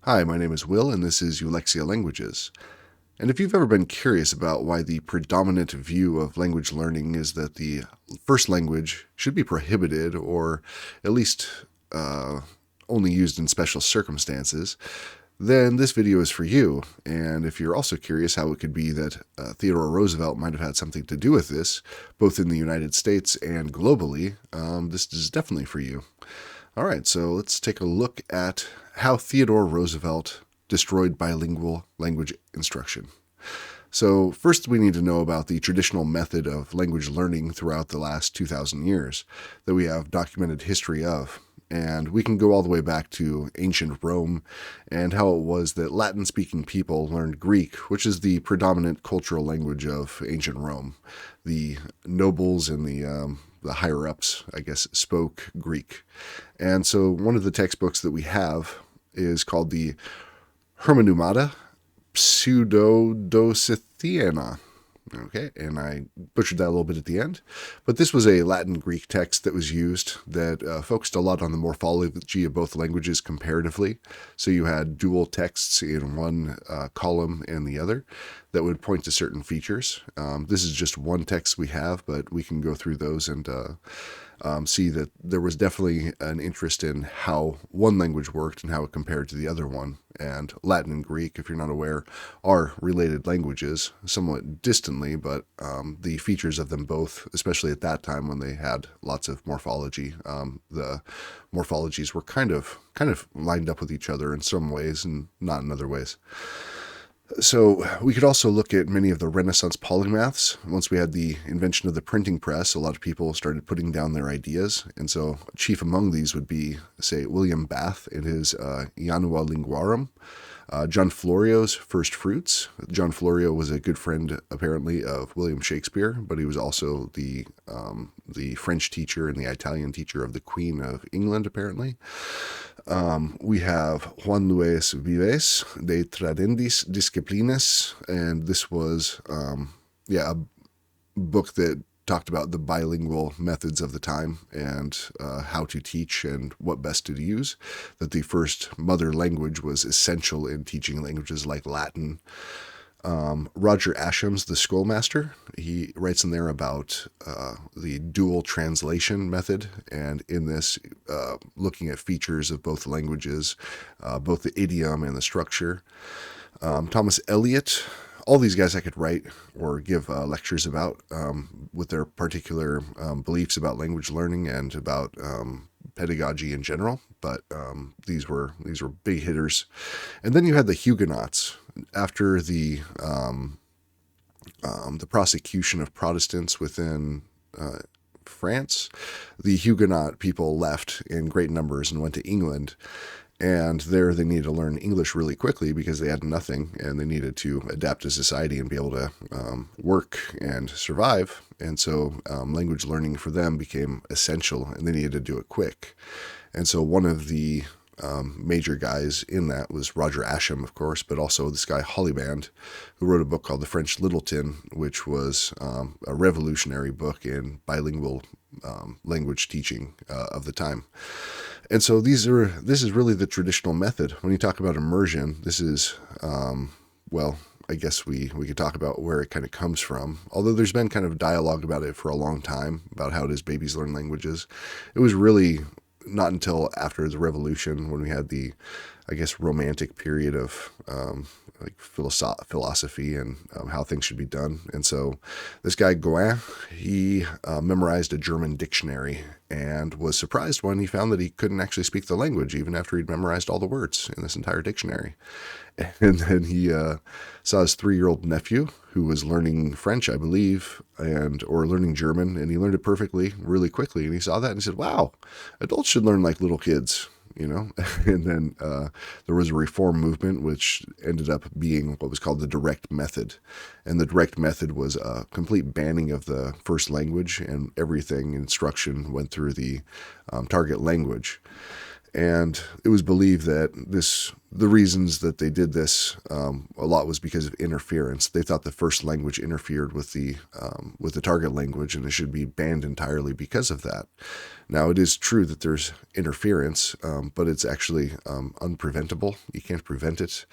Hi, my name is Will, and this is Eulexia Languages. And if you've ever been curious about why the predominant view of language learning is that the first language should be prohibited or at least only used in special circumstances, then this video is for you. And if you're also curious how it could be that Theodore Roosevelt might have had something to do with this, both in the United States and globally, this is definitely for you. All right, so let's take a look at how Theodore Roosevelt destroyed bilingual language instruction. So first we need to know about the traditional method of language learning throughout the last 2,000 years that we have documented history of. And we can go all the way back to ancient Rome and how it was that Latin-speaking people learned Greek, which is the predominant cultural language of ancient Rome. The nobles and the higher-ups, I guess, spoke Greek. And so one of the textbooks that we have is called the Hermenumata Pseudodosithiana. Okay, and I butchered that a little bit at the end. But this was a Latin-Greek text that was used that focused a lot on the morphology of both languages comparatively. So you had dual texts in one column and the other that would point to certain features. This is just one text we have, but we can go through those and see that there was definitely an interest in how one language worked and how it compared to the other one. And Latin and Greek, if you're not aware, are related languages, somewhat distantly, but the features of them both, especially at that time when they had lots of morphology, the morphologies were kind of lined up with each other in some ways and not in other ways. So we could also look at many of the Renaissance polymaths. Once we had the invention of the printing press, a lot of people started putting down their ideas. And so chief among these would be, say, William Bath in his Janua Linguarum, John Florio's First Fruits. John Florio was a good friend, apparently, of William Shakespeare, but he was also the French teacher and the Italian teacher of the Queen of England, apparently. We have Juan Luis Vives de Tradendis Disciplinas, and this was, a book that talked about the bilingual methods of the time and how to teach and what best to use, that the first mother language was essential in teaching languages like Latin. Roger Ascham's The Schoolmaster, he writes in there about the dual translation method, and in this, looking at features of both languages, both the idiom and the structure. Thomas Eliot, all these guys I could write or give lectures about with their particular beliefs about language learning and about pedagogy in general, but these were big hitters. And then you had the Huguenots. After the prosecution of Protestants within France, the Huguenot people left in great numbers and went to England. And there they needed to learn English really quickly because they had nothing and they needed to adapt to society and be able to work and survive. And so language learning for them became essential and they needed to do it quick. And so one of the major guys in that was Roger Ascham, of course, but also this guy Holliband, who wrote a book called The French Littleton, which was a revolutionary book in bilingual language teaching of the time. And so this is really the traditional method. When you talk about immersion, this is, I guess we could talk about where it kind of comes from. Although there's been kind of dialogue about it for a long time, about how does babies learn languages. It was really not until after the revolution when we had the, I guess, romantic period of philosophy and how things should be done. And so this guy Gouin, he memorized a German dictionary and was surprised when he found that he couldn't actually speak the language even after he'd memorized all the words in this entire dictionary. And then he saw his 3-year-old nephew who was learning French, I believe, or learning German, and he learned it perfectly, really quickly. And he saw that and he said, wow, adults should learn like little kids, you know? And then there was a reform movement, which ended up being what was called the direct method. And the direct method was a complete banning of the first language, and everything instruction went through the target language. And it was believed that the reasons that they did this a lot was because of interference. They thought the first language interfered with the target language, and it should be banned entirely because of that. Now, it is true that there's interference, but it's actually unpreventable. You can't prevent it.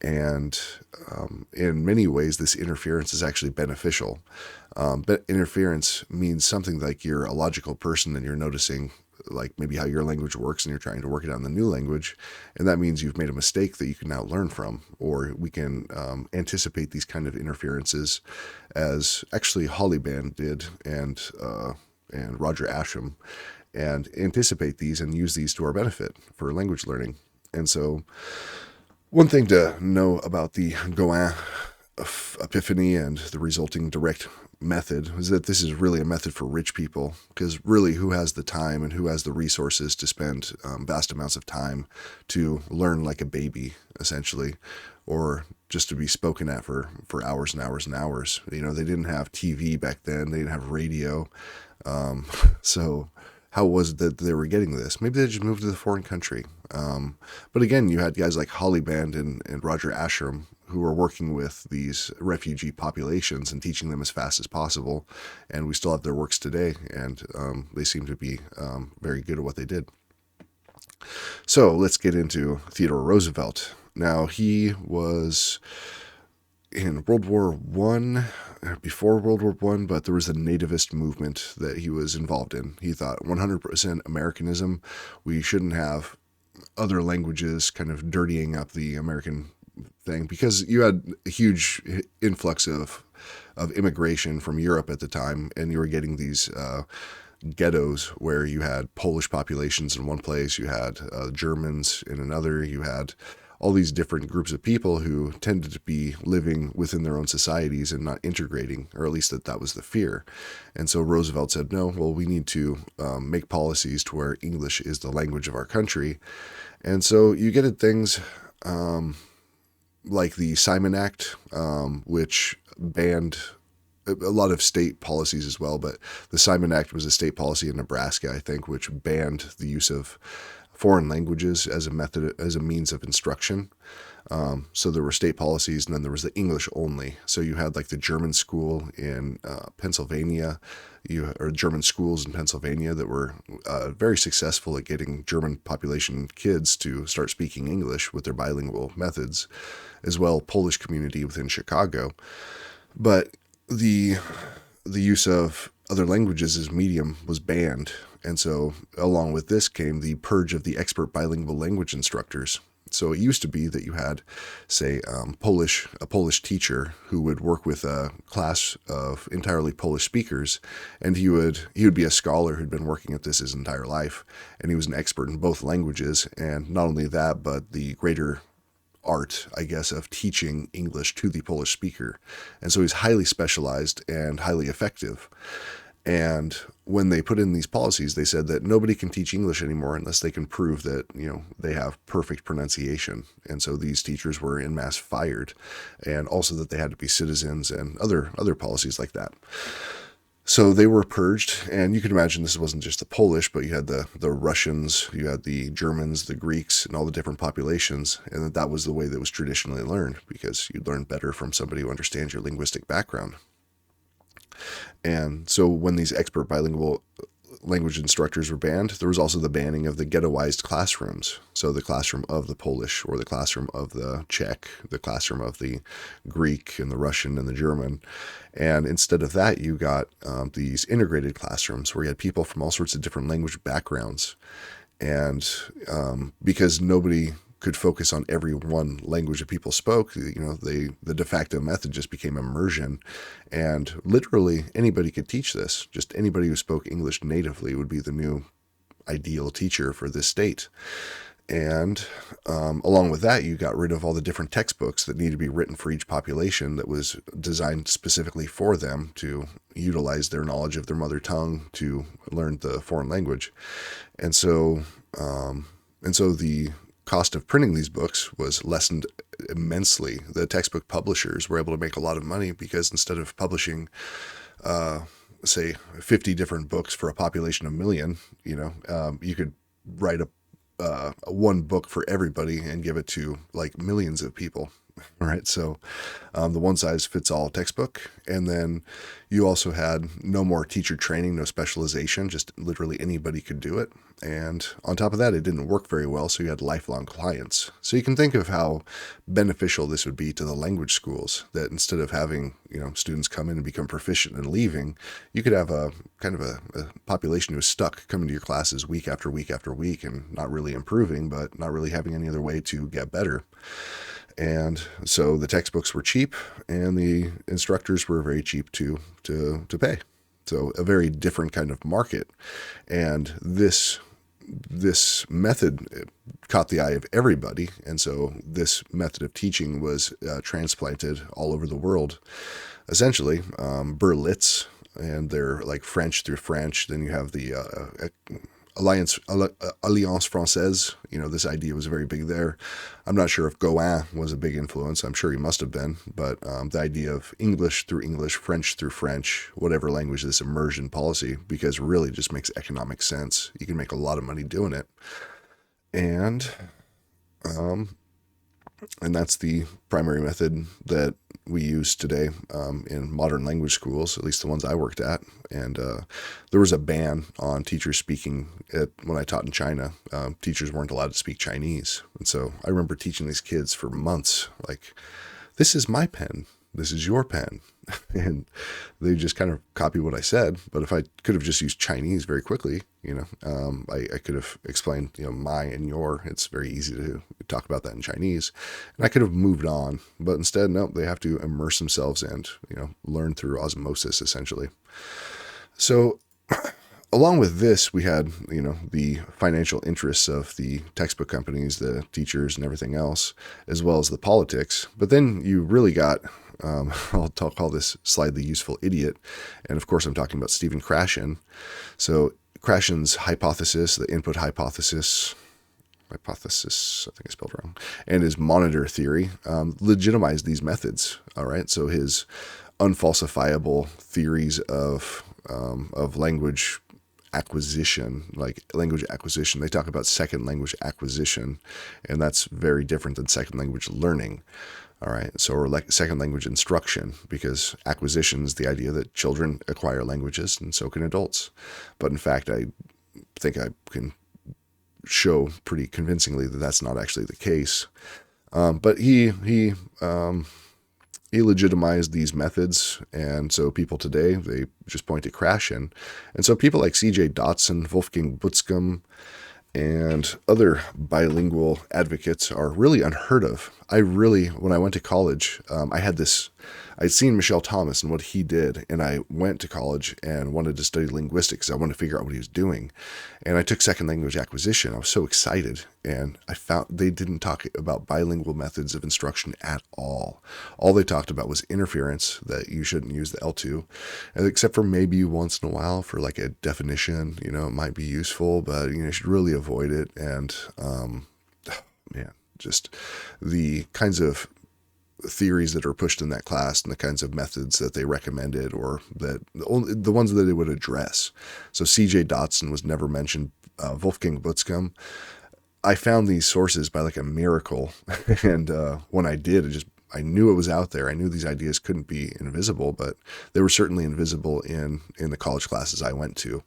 And in many ways, this interference is actually beneficial. But interference means something like you're a logical person and you're noticing like maybe how your language works and you're trying to work it on the new language. And that means you've made a mistake that you can now learn from, or we can anticipate these kind of interferences as actually Hollyban did and Roger Ascham, and anticipate these and use these to our benefit for language learning. And so one thing to know about the Gouin epiphany and the resulting direct method is that this is really a method for rich people, because really who has the time and who has the resources to spend vast amounts of time to learn like a baby, essentially, or just to be spoken at for hours and hours and hours. They didn't have TV back then. They didn't have radio. So how was it that they were getting this? Maybe they just moved to the foreign country. But again, you had guys like Hollyban and Roger Ascham who were working with these refugee populations and teaching them as fast as possible. And we still have their works today, and they seem to be very good at what they did. So let's get into Theodore Roosevelt. Now, he was in World War One, before World War One, but there was a nativist movement that he was involved in. He thought 100% Americanism. We shouldn't have other languages kind of dirtying up the American thing, because you had a huge influx of immigration from Europe at the time, and you were getting these ghettos where you had Polish populations in one place, you had Germans in another, you had all these different groups of people who tended to be living within their own societies and not integrating, or at least that was the fear. And so Roosevelt said, no, well, we need to make policies to where English is the language of our country. And so you get at things like the Simon Act, which banned a lot of state policies as well, but the Simon Act was a state policy in Nebraska, I think, which banned the use of foreign languages as a means of instruction. So there were state policies, and then there was the English only. So you had like the German school in Pennsylvania, or German schools in Pennsylvania that were very successful at getting German population kids to start speaking English with their bilingual methods, as well Polish community within Chicago. But the use of other languages as medium was banned. And so along with this came the purge of the expert bilingual language instructors. So it used to be that you had, say, a Polish teacher who would work with a class of entirely Polish speakers, and he would be a scholar who'd been working at this his entire life, and he was an expert in both languages. And not only that, but the greater art, I guess, of teaching English to the Polish speaker. And so he's highly specialized and highly effective. And when they put in these policies, they said that nobody can teach English anymore unless they can prove that, they have perfect pronunciation. And so these teachers were en masse fired, and also that they had to be citizens and other policies like that. So they were purged, and you can imagine this wasn't just the Polish, but you had the Russians, you had the Germans, the Greeks, and all the different populations, and that was the way that was traditionally learned, because you'd learn better from somebody who understands your linguistic background. And so when these expert bilingual language instructors were banned, there was also the banning of the ghettoized classrooms. So the classroom of the Polish, or the classroom of the Czech, the classroom of the Greek and the Russian and the German. And instead of that, you got these integrated classrooms where you had people from all sorts of different language backgrounds. And because nobody could focus on every one language that people spoke, the de facto method just became immersion. And literally anybody could teach this. Just anybody who spoke English natively would be the new ideal teacher for this state. And along with that, you got rid of all the different textbooks that need to be written for each population that was designed specifically for them to utilize their knowledge of their mother tongue to learn the foreign language. And so the cost of printing these books was lessened immensely. The textbook publishers were able to make a lot of money, because instead of publishing, say, 50 different books for a population of 1 million, you could write a one book for everybody and give it to like millions of people. All right. So the one size fits all textbook. And then you also had no more teacher training, no specialization, just literally anybody could do it. And on top of that, it didn't work very well. So you had lifelong clients. So you can think of how beneficial this would be to the language schools, that instead of having, students come in and become proficient and leaving, you could have a kind of a population who's stuck coming to your classes week after week after week and not really improving, but not really having any other way to get better. And so the textbooks were cheap and the instructors were very cheap to pay. So a very different kind of market. And this method caught the eye of everybody. And so this method of teaching was transplanted all over the world. Essentially, Berlitz, and they're like French through French. Then you have the Alliance Française, this idea was very big there. I'm not sure if Gouin was a big influence. I'm sure he must have been. But the idea of English through English, French through French, whatever language, this immersion policy, because really it just makes economic sense. You can make a lot of money doing it. And that's the primary method that we use today in modern language schools, at least the ones I worked at. And there was a ban on teachers speaking when I taught in China. Teachers weren't allowed to speak Chinese. And so I remember teaching these kids for months, like, this is my pen, this is your pen. And they just kind of copy what I said. But if I could have just used Chinese very quickly, I could have explained, my and your. It's very easy to talk about that in Chinese. And I could have moved on. But instead, no, they have to immerse themselves and, learn through osmosis, essentially. So along with this, we had, the financial interests of the textbook companies, the teachers and everything else, as well as the politics. But then you really got, I'll call this slide the useful idiot. And of course, I'm talking about Stephen Krashen. So Krashen's hypothesis, the input hypothesis, I think I spelled wrong, and his monitor theory legitimized these methods. All right. So his unfalsifiable theories of language acquisition, like language acquisition. They talk about second language acquisition, and that's very different than second language learning. All right. So, or like second language instruction, because acquisition is the idea that children acquire languages and so can adults. But in fact, I think I can show pretty convincingly that that's not actually the case. But he legitimized these methods, and so people today, they just point to Krashen. And so people like C.J. Dotson, Wolfgang Butzkum, and other bilingual advocates are really unheard of. When I went to college, I'd seen Michel Thomas and what he did, and I went to college and wanted to study linguistics. I wanted to figure out what he was doing. And I took second language acquisition. I was so excited, and I found they didn't talk about bilingual methods of instruction at all. All they talked about was interference, that you shouldn't use the L2, and except for maybe once in a while for like a definition, it might be useful, but you should really avoid it. And just the kinds of theories that are pushed in that class and the kinds of methods that they recommended, or that the ones that they would address. So C.J. Dotson was never mentioned. Wolfgang Butzkum. I found these sources by like a miracle, and when I did, I knew it was out there. I knew these ideas couldn't be invisible, but they were certainly invisible in the college classes I went to.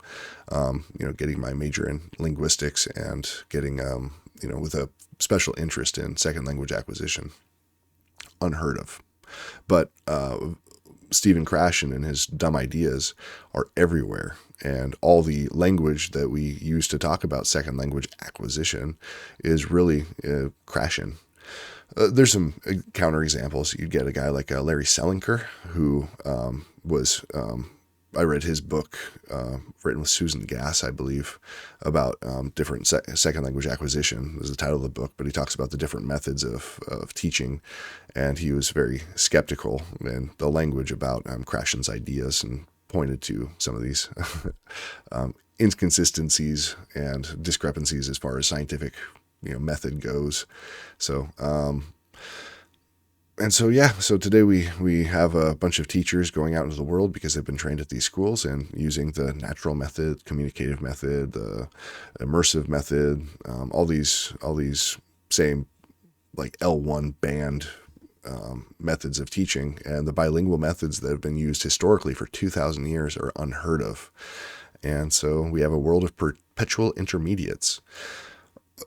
Getting my major in linguistics and getting with a special interest in second language acquisition. Unheard of. But Stephen Krashen and his dumb ideas are everywhere. And all the language that we use to talk about second language acquisition is really Krashen. There's some counterexamples. You'd get a guy like Larry Selinker, who I read his book, written with Susan Gass, I believe, about different second language acquisition is the title of the book, but he talks about the different methods of teaching, and he was very skeptical in the language about Krashen's ideas and pointed to some of these inconsistencies and discrepancies as far as scientific method goes. So And so, yeah, so today we have a bunch of teachers going out into the world because they've been trained at these schools and using the natural method, communicative method, the immersive method, all these same like L1 band methods of teaching, and the bilingual methods that have been used historically for 2,000 years are unheard of. And so we have a world of perpetual intermediates.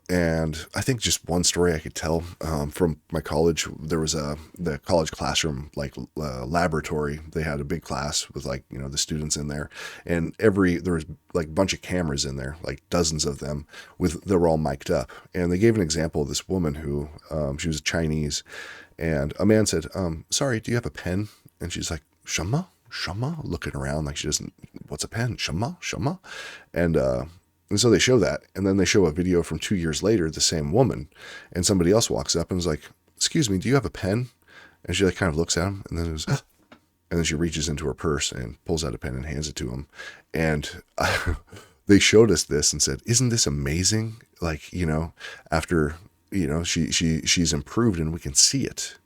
And I think just one story I could tell from my college, there was the college classroom, like laboratory. They had a big class with like, the students in there, and there was like a bunch of cameras in there, like dozens of them they were all mic'd up. And they gave an example of this woman who, she was Chinese, and a man said, sorry, do you have a pen? And she's like, Shama? Shama? Looking around like she doesn't, what's a pen? Shama? Shama? And so they show that, and then they show a video from 2 years later, the same woman, and somebody else walks up and is like, excuse me, do you have a pen? And she like kind of looks at him, and then and then she reaches into her purse and pulls out a pen and hands it to him. And they showed us this and said, isn't this amazing? Like, after, she's improved and we can see it.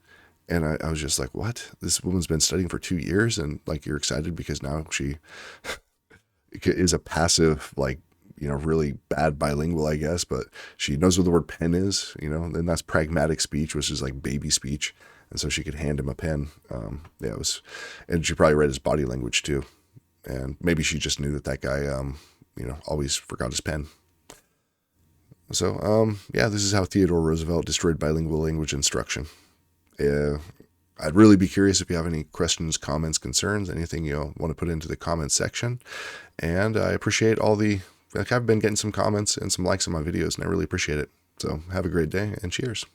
And I was just like, what? This woman's been studying for 2 years, and like, you're excited because now she is a passive, like, really bad bilingual, I guess, but she knows what the word pen is, and that's pragmatic speech, which is like baby speech. And so she could hand him a pen. And she probably read his body language too. And maybe she just knew that guy, always forgot his pen. So, this is how Theodore Roosevelt destroyed bilingual language instruction. I'd really be curious if you have any questions, comments, concerns, anything you want to put into the comments section. And I appreciate I've been getting some comments and some likes on my videos, and I really appreciate it. So have a great day, and cheers.